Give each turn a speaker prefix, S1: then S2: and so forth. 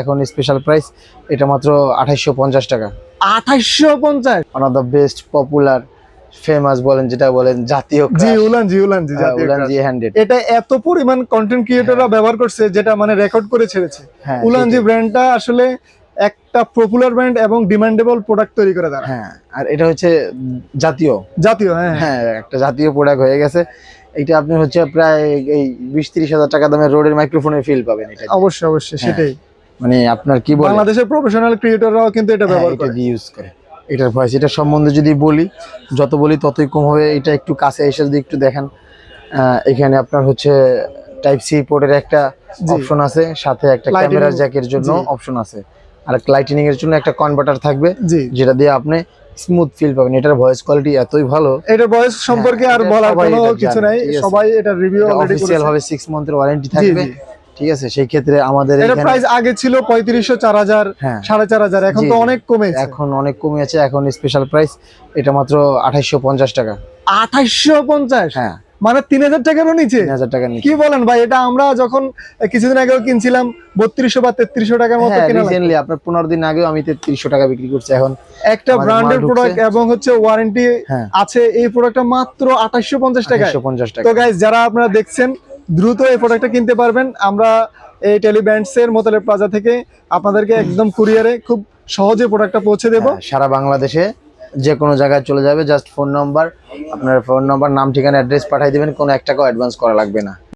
S1: এখন special price এটা মাত্র 2850 টাকা।
S2: 2850?
S1: One of the best popular famous বলেন যেটা বলেন জাতীয়
S2: জি
S1: crush,
S2: উলানজি জাতীয়
S1: উলানজি
S2: crush।
S1: হ্যান্ডেড।
S2: এটা এত পরিমাণ কন্টেন্ট ক্রিয়েটররা ব্যবহার করছে যেটা মানে রেকর্ড করে ছেড়েছে।
S1: হ্যাঁ,
S2: উলানজি
S1: সেটাই।
S2: ব্র্যান্ডটা আসলে একটা পপুলার ব্র্যান্ড এবং ডিমান্ডেবল প্রোডাক্ট তৈরি করে তারা।
S1: হ্যাঁ, আর এটা হচ্ছে জাতীয়,
S2: জাতীয়, হ্যাঁ
S1: হ্যাঁ একটা জাতীয় প্রোডাক্ট হয়ে গেছে। এটা আপনি হচ্ছে প্রায় এই 20-30 হাজার টাকা দামের রোডের মাইক্রোফোনের ফিল পাবেন এটা দিয়ে।
S2: অবশ্যই সেটাই।
S1: মানে আপনার কি বলে
S2: বাংলাদেশের প্রফেশনাল ক্রিয়েটররাও কিন্তু এটা ব্যবহার
S1: এটা
S2: করে।
S1: দিয়ে ইউজ করে। এটার ভয়েস, এটা সম্বন্ধে যদি বলি, যত বলি ততই কম হবে। এটা একটু কাছে এসে যদি একটু দেখেন, এখানে আপনার হচ্ছে টাইপ সি পোর্টের একটা
S2: জি।
S1: অপশন আছে, সাথে একটা
S2: Lightning,
S1: ক্যামেরা জ্যাকের জন্য
S2: জি।
S1: অপশন আছে, আর লাইটনিং এর জন্য একটা কনভার্টার থাকবে,
S2: জি।
S1: যেটা দিয়ে আপনি স্মুথ ফিল পাবেন। এটার ভয়েস কোয়ালিটি এতই ভালো,
S2: এটার বয়স সম্পর্কে আর
S1: এটা
S2: বলার
S1: সবাই
S2: কোনো
S1: এটা
S2: কিছু
S1: জানে,
S2: নাই,
S1: ঠিক আছে?
S2: সবাই এটা রিভিউ অলরেডি
S1: অফিসিয়াল
S2: করেছে।
S1: ভাবে 6 মান্থের ওয়ারেন্টি
S2: জি
S1: থাকবে,
S2: জি।
S1: ঠিক আছে? সেই ক্ষেত্রে আমাদের
S2: এটা
S1: এখানে
S2: প্রাইস আগে ছিল 3500, 4000,
S1: হ্যাঁ
S2: 4500, এখন
S1: জি,
S2: তো
S1: জি।
S2: অনেক কমেছে।
S1: এখন অনেক কমে আছে। এখন স্পেশাল প্রাইস এটা মাত্র 2850 টাকা।
S2: 2850?
S1: হ্যাঁ,
S2: মানে 3000 টাকারও নিচে?
S1: 3000 টাকা নিচে।
S2: কি বলেন ভাই, এটা আমরা যখন কিছুদিন আগেও কিনছিলাম 3200 বা 3300 টাকার মতো
S1: হ্যাঁ,
S2: কিনা লাগতো।
S1: রিসেন্টলি আপনার 15 দিন আগেও আমি 3300 টাকা বিক্রি করছি। এখন
S2: একটা
S1: আমাদের
S2: ব্র্যান্ডের
S1: মাল ঢুকছে।
S2: প্রোডাক্ট এবং হচ্ছে ওয়ারেন্টি
S1: হ্যাঁ,
S2: আছে, এই প্রোডাক্টটা মাত্র 2850 টাকায়।
S1: 2850 টাকা।
S2: তো গাইস, যারা আপনারা দেখছেন দ্রুত এই প্রোডাক্টটা কিনতে পারবেন। আমরা এই টেলিব্যান্ডস এর মোতালেব প্লাজা থেকে আপনাদেরকে একদম কুরিয়ারে খুব সহজে প্রোডাক্টটা পৌঁছে দেব।
S1: হ্যাঁ, সারা বাংলাদেশে যে কোনো জায়গায় চলে যাবে। জাস্ট ফোন নাম্বার, আপনার ফোন নাম্বার, নাম, ঠিকানা, অ্যাড্রেস পাঠিয়ে দিবেন। কোনো 1 টাকাও অ্যাডভান্স করা লাগবে না।